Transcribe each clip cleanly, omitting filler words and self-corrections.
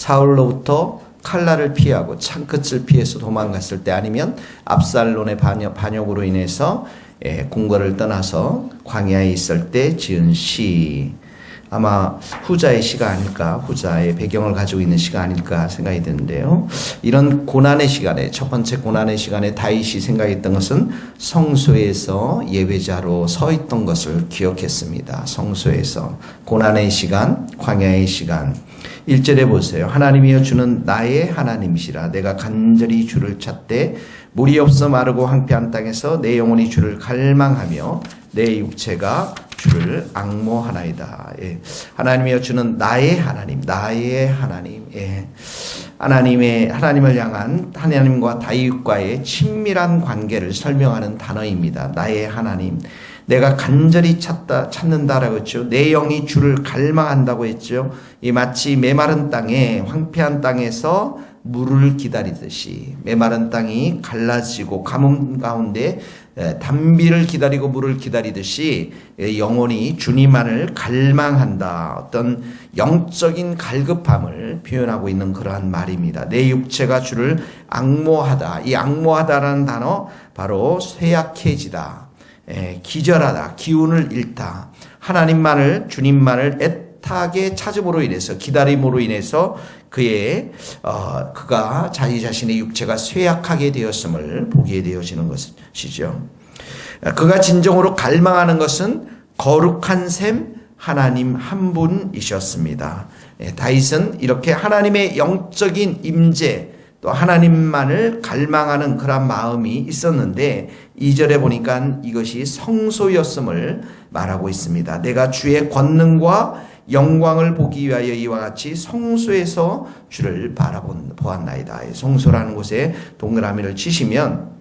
사울로부터 칼날을 피하고 창끝을 피해서 도망갔을 때, 아니면 압살론의 반역으로 인해서 궁궐을 떠나서 광야에 있을 때 지은 시, 아마 후자의 시가 아닐까, 후자의 배경을 가지고 있는 시가 아닐까 생각이 드는데요. 이런 고난의 시간에, 첫 번째 고난의 시간에 다윗이 생각했던 것은 성소에서 예배자로 서 있던 것을 기억했습니다. 성소에서 고난의 시간, 광야의 시간. 1절에 보세요. 하나님이여 주는 나의 하나님이시라. 내가 간절히 주를 찾되 물이 없어 마르고 황폐한 땅에서 내 영혼이 주를 갈망하며 내 육체가 주를 앙모하나이다. 예. 하나님이여 주는 나의 하나님, 나의 하나님. 예. 하나님을 향한 하나님과 다윗과의 친밀한 관계를 설명하는 단어입니다. 나의 하나님. 내가 간절히 찾는다라고 했죠. 내 영이 주를 갈망한다고 했죠. 이 마치 메마른 땅에, 황폐한 땅에서 물을 기다리듯이, 메마른 땅이 갈라지고 가뭄 가운데 단비를 기다리고 물을 기다리듯이 영혼이 주님만을 갈망한다. 어떤 영적인 갈급함을 표현하고 있는 그러한 말입니다. 내 육체가 주를 앙모하다. 이 앙모하다라는 단어 바로 쇠약해지다, 기절하다, 기운을 잃다. 하나님만을, 주님만을 애타게 찾음으로 인해서, 기다림으로 인해서 그가 자기 자신의 육체가 쇠약하게 되었음을 보게 되어지는 것이죠. 그가 진정으로 갈망하는 것은 거룩한 셈 하나님 한 분이셨습니다. 다윗은 이렇게 하나님의 영적인 임재, 또 하나님만을 갈망하는 그런 마음이 있었는데 2절에 보니까 이것이 성소였음을 말하고 있습니다. 내가 주의 권능과 영광을 보기 위하여 이와 같이 성소에서 주를 보았나이다. 성소라는 곳에 동그라미를 치시면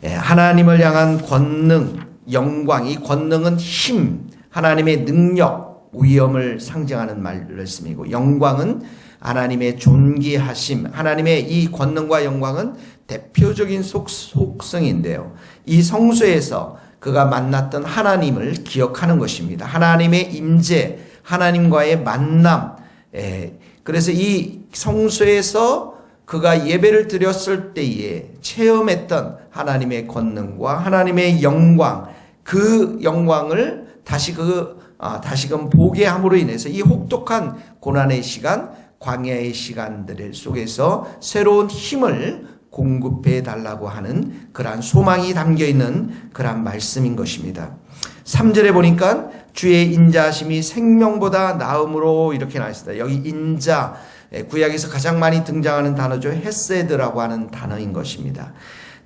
하나님을 향한 권능, 영광, 이 권능은 힘, 하나님의 능력, 위엄을 상징하는 말씀이고, 영광은 하나님의 존귀하심, 하나님의 이 권능과 영광은 대표적인 속성인데요. 이 성소에서 그가 만났던 하나님을 기억하는 것입니다. 하나님의 임재, 하나님과의 만남. 그래서 이 성소에서 그가 예배를 드렸을 때에 체험했던 하나님의 권능과 하나님의 영광, 그 영광을 다시금 보게 함으로 인해서 이 혹독한 고난의 시간, 광야의 시간들 속에서 새로운 힘을 공급해 달라고 하는 그러한 소망이 담겨 있는 그러한 말씀인 것입니다. 3절에 보니까 주의 인자하심이 생명보다 나음으로 이렇게 나와 있습니다. 여기 인자, 구약에서 가장 많이 등장하는 단어죠. 헤세드라고 하는 단어인 것입니다.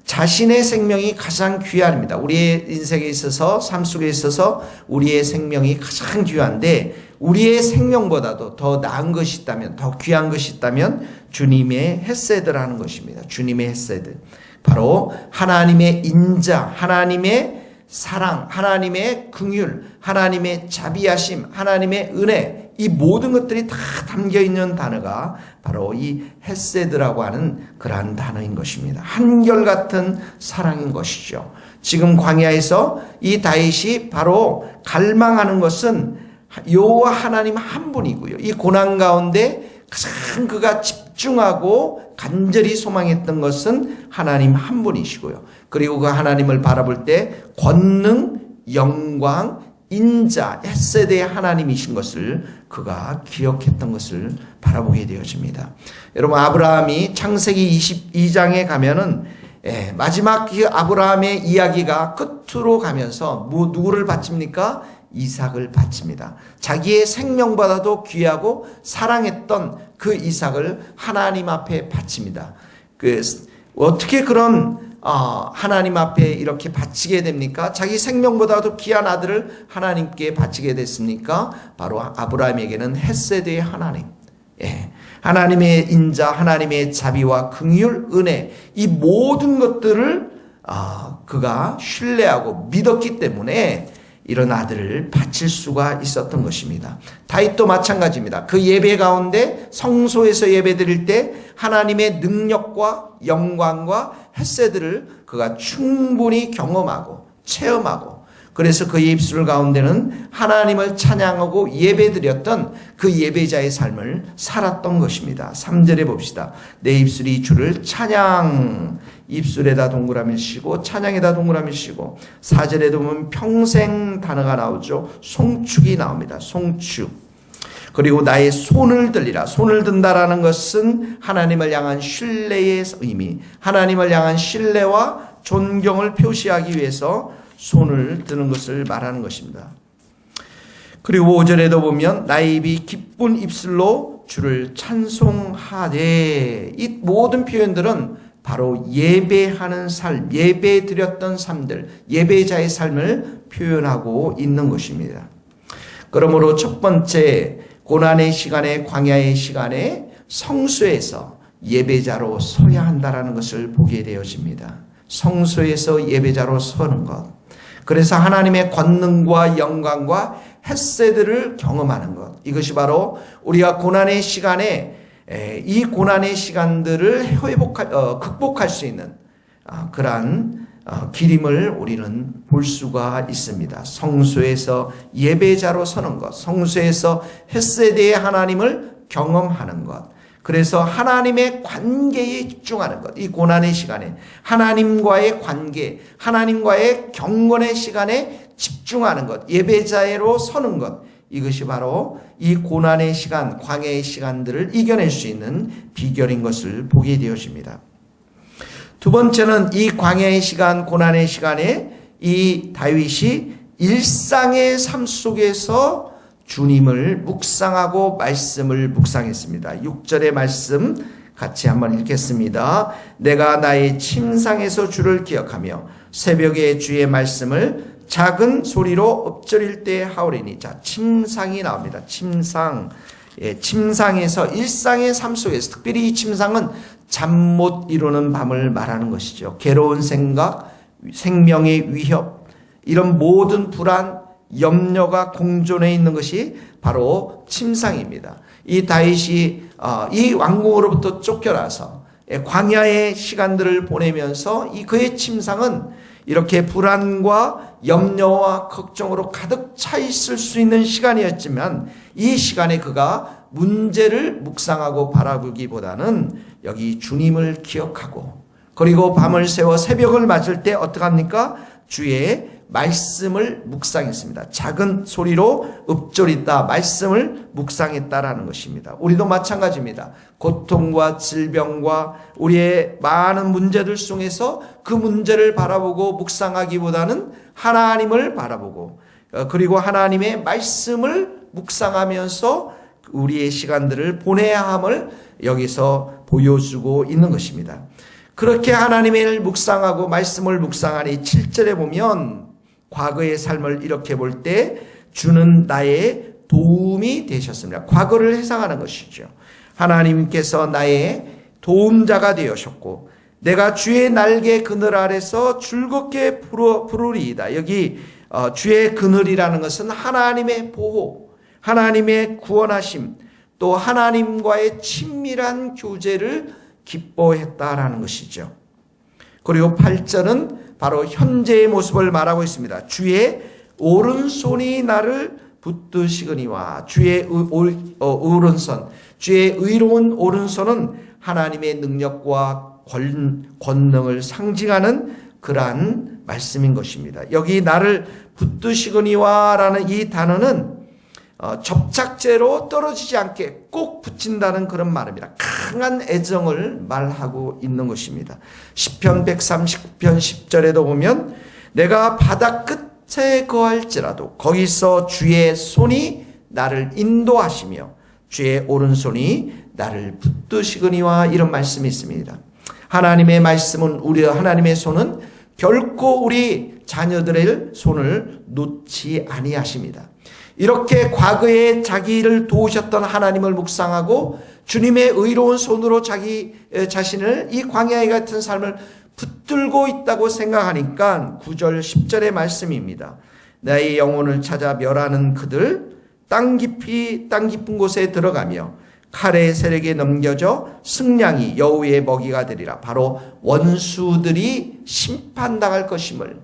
자신의 생명이 가장 귀합니다. 우리의 인생에 있어서, 삶 속에 있어서 우리의 생명이 가장 귀한데, 우리의 생명보다도 더 나은 것이 있다면, 더 귀한 것이 있다면 주님의 헤세드라는 것입니다. 주님의 헤세드, 바로 하나님의 인자, 하나님의 사랑, 하나님의 긍휼, 하나님의 자비하심, 하나님의 은혜, 이 모든 것들이 다 담겨있는 단어가 바로 이 헤세드라고 하는 그러한 단어인 것입니다. 한결같은 사랑인 것이죠. 지금 광야에서 이 다윗이 바로 갈망하는 것은 여호와 하나님 한 분이고요. 이 고난 가운데 가장 그가 집중하고 간절히 소망했던 것은 하나님 한 분이시고요. 그리고 그 하나님을 바라볼 때 권능, 영광, 인자, 헤세드의 하나님이신 것을 그가 기억했던 것을 바라보게 되어집니다. 여러분, 아브라함이 창세기 22장에 가면은 마지막 그 아브라함의 이야기가 끝으로 가면서 누구를 바칩니까? 이삭을 바칩니다. 자기의 생명보다도 귀하고 사랑했던 그 이삭을 하나님 앞에 바칩니다. 어떻게 그런 하나님 앞에 이렇게 바치게 됩니까? 자기 생명보다도 귀한 아들을 하나님께 바치게 됐습니까? 바로 아브라함에게는 헤세드의 하나님, 하나님의 인자, 하나님의 자비와 긍휼, 은혜, 이 모든 것들을 그가 신뢰하고 믿었기 때문에 이런 아들을 바칠 수가 있었던 것입니다. 다윗도 마찬가지입니다. 그 예배 가운데 성소에서 예배 드릴 때 하나님의 능력과 영광과 헤세드를 그가 충분히 경험하고 체험하고, 그래서 그의 입술 가운데는 하나님을 찬양하고 예배드렸던 그 예배자의 삶을 살았던 것입니다. 3절에 봅시다. 내 입술이 주를 찬양, 입술에다 동그라미를 씌고 찬양에다 동그라미를 씌고, 4절에도 보면 평생 단어가 나오죠. 송축이 나옵니다. 송축. 그리고 나의 손을 들리라. 손을 든다라는 것은 하나님을 향한 신뢰의 의미, 하나님을 향한 신뢰와 존경을 표시하기 위해서 손을 드는 것을 말하는 것입니다. 그리고 5절에도 보면 나의 입이 기쁜 입술로 주를 찬송하되, 이 모든 표현들은 바로 예배하는 삶, 예배 드렸던 삶들, 예배자의 삶을 표현하고 있는 것입니다. 그러므로 첫 번째, 고난의 시간에, 광야의 시간에 성소에서 예배자로 서야 한다는 것을 보게 되어집니다. 성소에서 예배자로 서는 것. 그래서 하나님의 권능과 영광과 헷세들을 경험하는 것. 이것이 바로 우리가 고난의 시간에, 이 고난의 시간들을 극복할 수 있는 그러한 길임을 우리는 볼 수가 있습니다. 성소에서 예배자로 서는 것, 성소에서 헷세대의 하나님을 경험하는 것, 그래서 하나님의 관계에 집중하는 것, 이 고난의 시간에 하나님과의 관계, 하나님과의 경건의 시간에 집중하는 것, 예배자로 서는 것, 이것이 바로 이 고난의 시간, 광야의 시간들을 이겨낼 수 있는 비결인 것을 보게 되어집니다. 두 번째는 이 광야의 시간, 고난의 시간에 이 다윗이 일상의 삶 속에서 주님을 묵상하고 말씀을 묵상했습니다. 6절의 말씀 같이 한번 읽겠습니다. 내가 나의 침상에서 주를 기억하며 새벽에 주의 말씀을 작은 소리로 엎드릴 때 하오리니. 자, 침상이 나옵니다. 침상. 침상에서 일상의 삶 속에서, 특별히 이 침상은 잠 못 이루는 밤을 말하는 것이죠. 괴로운 생각, 생명의 위협, 이런 모든 불안, 염려가 공존해 있는 것이 바로 침상입니다. 이 다윗이 이 왕궁으로부터 쫓겨나서 광야의 시간들을 보내면서 이 그의 침상은 이렇게 불안과 염려와 걱정으로 가득 차 있을 수 있는 시간이었지만, 이 시간에 그가 문제를 묵상하고 바라보기보다는 여기 주님을 기억하고, 그리고 밤을 새워 새벽을 맞을 때 어떡합니까? 주의 말씀을 묵상했습니다. 작은 소리로 읊조리다, 말씀을 묵상했다라는 것입니다. 우리도 마찬가지입니다. 고통과 질병과 우리의 많은 문제들 속에서 그 문제를 바라보고 묵상하기보다는 하나님을 바라보고, 그리고 하나님의 말씀을 묵상하면서 우리의 시간들을 보내야 함을 여기서 보여주고 있는 것입니다. 그렇게 하나님을 묵상하고 말씀을 묵상하니 7절에 보면 과거의 삶을 이렇게 볼 때 주는 나의 도움이 되셨습니다. 과거를 회상하는 것이죠. 하나님께서 나의 도움자가 되셨고 내가 주의 날개 그늘 아래서 즐겁게 부르리이다. 여기 주의 그늘이라는 것은 하나님의 보호, 하나님의 구원하심, 또 하나님과의 친밀한 교제를 기뻐했다라는 것이죠. 그리고 8절은 바로 현재의 모습을 말하고 있습니다. 주의 오른손이 나를 붙드시거니와. 주의 오른손, 주의 의로운 오른손은 하나님의 능력과 권능을 상징하는 그러한 말씀인 것입니다. 여기 나를 붙드시거니와 라는 이 단어는 접착제로 떨어지지 않게 꼭 붙인다는 그런 말입니다. 강한 애정을 말하고 있는 것입니다. 시편 139편 10절에도 보면 내가 바다 끝에 거할지라도 거기서 주의 손이 나를 인도하시며 주의 오른손이 나를 붙드시거니와, 이런 말씀이 있습니다. 하나님의 말씀은, 하나님의 손은 결코 우리 자녀들의 손을 놓지 아니하십니다. 이렇게 과거에 자기를 도우셨던 하나님을 묵상하고 주님의 의로운 손으로 자기 자신을 이 광야에 같은 삶을 붙들고 있다고 생각하니까 9절 10절의 말씀입니다. 나의 영혼을 찾아 멸하는 그들 땅 깊은 곳에 들어가며 칼의 세력에 넘겨져 승냥이 여우의 먹이가 되리라. 바로 원수들이 심판당할 것임을,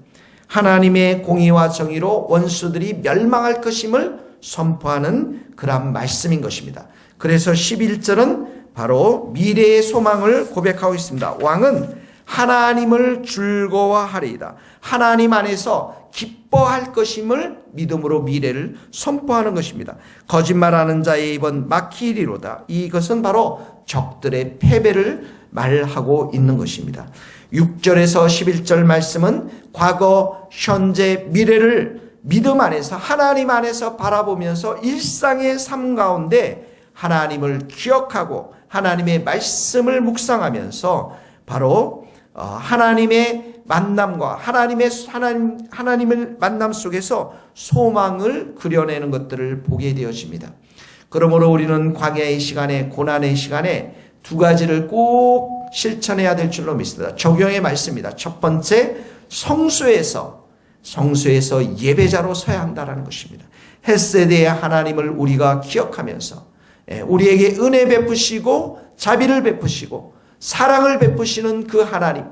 하나님의 공의와 정의로 원수들이 멸망할 것임을 선포하는 그런 말씀인 것입니다. 그래서 11절은 바로 미래의 소망을 고백하고 있습니다. 왕은 하나님을 즐거워하리이다. 하나님 안에서 기뻐할 것임을 믿음으로 미래를 선포하는 것입니다. 거짓말하는 자의 입은 막히리로다. 이것은 바로 적들의 패배를 말하고 있는 것입니다. 6절에서 11절 말씀은 과거, 현재, 미래를 믿음 안에서 하나님 안에서 바라보면서 일상의 삶 가운데 하나님을 기억하고 하나님의 말씀을 묵상하면서 바로 하나님의 만남과 하나님을 만남 속에서 소망을 그려내는 것들을 보게 되어집니다. 그러므로 우리는 광야의 시간에, 고난의 시간에 두 가지를 꼭 실천해야 될 줄로 믿습니다. 적용의 말씀입니다. 첫 번째, 성소에서 예배자로 서야 한다는 것입니다. 헷세대의 하나님을 우리가 기억하면서 우리에게 은혜 베푸시고 자비를 베푸시고 사랑을 베푸시는 그 하나님,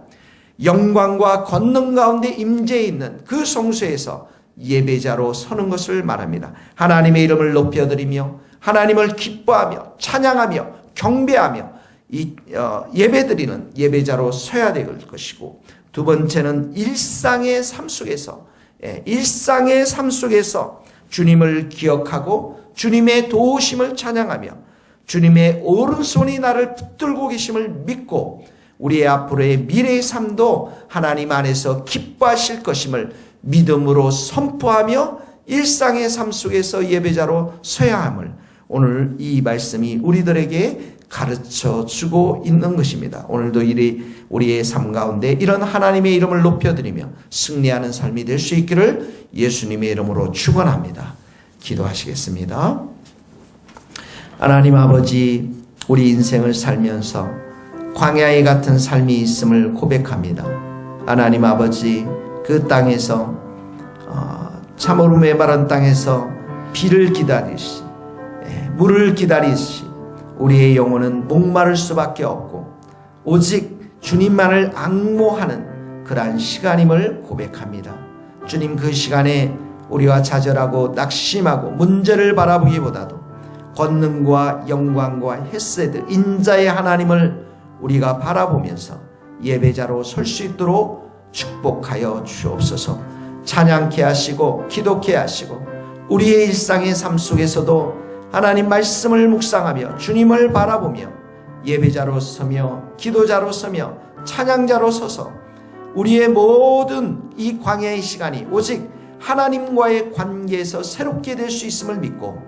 영광과 권능 가운데 임재해 있는 그 성소에서 예배자로 서는 것을 말합니다. 하나님의 이름을 높여드리며 하나님을 기뻐하며 찬양하며 경배하며 예배드리는 예배자로 서야 될 것이고, 두 번째는 일상의 삶 속에서 주님을 기억하고 주님의 도우심을 찬양하며 주님의 오른손이 나를 붙들고 계심을 믿고 우리의 앞으로의 미래의 삶도 하나님 안에서 기뻐하실 것임을 믿음으로 선포하며 일상의 삶 속에서 예배자로 서야 함을 오늘 이 말씀이 우리들에게 가르쳐 주고 있는 것입니다. 오늘도 우리의 삶 가운데 이런 하나님의 이름을 높여드리며 승리하는 삶이 될 수 있기를 예수님의 이름으로 축원합니다. 기도하시겠습니다. 하나님 아버지, 우리 인생을 살면서 광야에 같은 삶이 있음을 고백합니다. 하나님 아버지, 그 땅에서 참으로 메마른 땅에서 비를 기다리시, 물을 기다리시 우리의 영혼은 목마를 수밖에 없고 오직 주님만을 앙모하는 그러한 시간임을 고백합니다. 주님, 그 시간에 우리와 좌절하고 낙심하고 문제를 바라보기보다도 권능과 영광과 헷세드 인자의 하나님을 우리가 바라보면서 예배자로 설 수 있도록 축복하여 주옵소서. 찬양케 하시고 기도케 하시고 우리의 일상의 삶 속에서도 하나님 말씀을 묵상하며 주님을 바라보며 예배자로 서며 기도자로 서며 찬양자로 서서 우리의 모든 이 광야의 시간이 오직 하나님과의 관계에서 새롭게 될 수 있음을 믿고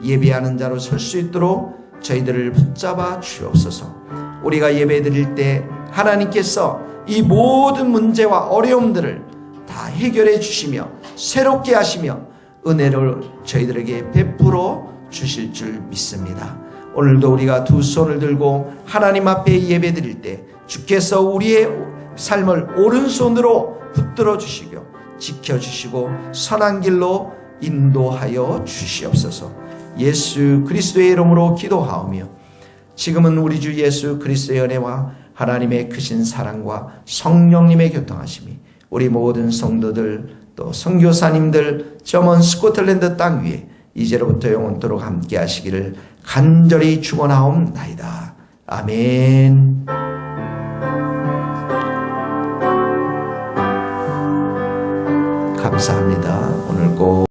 예배하는 자로 설 수 있도록 저희들을 붙잡아 주옵소서. 우리가 예배 드릴 때 하나님께서 이 모든 문제와 어려움들을 다 해결해 주시며 새롭게 하시며 은혜를 저희들에게 베풀어 주실 줄 믿습니다. 오늘도 우리가 두 손을 들고 하나님 앞에 예배 드릴 때 주께서 우리의 삶을 오른손으로 붙들어 주시고 지켜주시고 선한 길로 인도하여 주시옵소서. 예수 그리스도의 이름으로 기도하오며 지금은 우리 주 예수 그리스도의 은혜와 하나님의 크신 사랑과 성령님의 교통하심이 우리 모든 성도들 또 선교사님들 저 먼 스코틀랜드 땅 위에 이제로부터 영원토록 함께 하시기를 간절히 축원하옵나이다. 아멘. 감사합니다. 오늘 꼭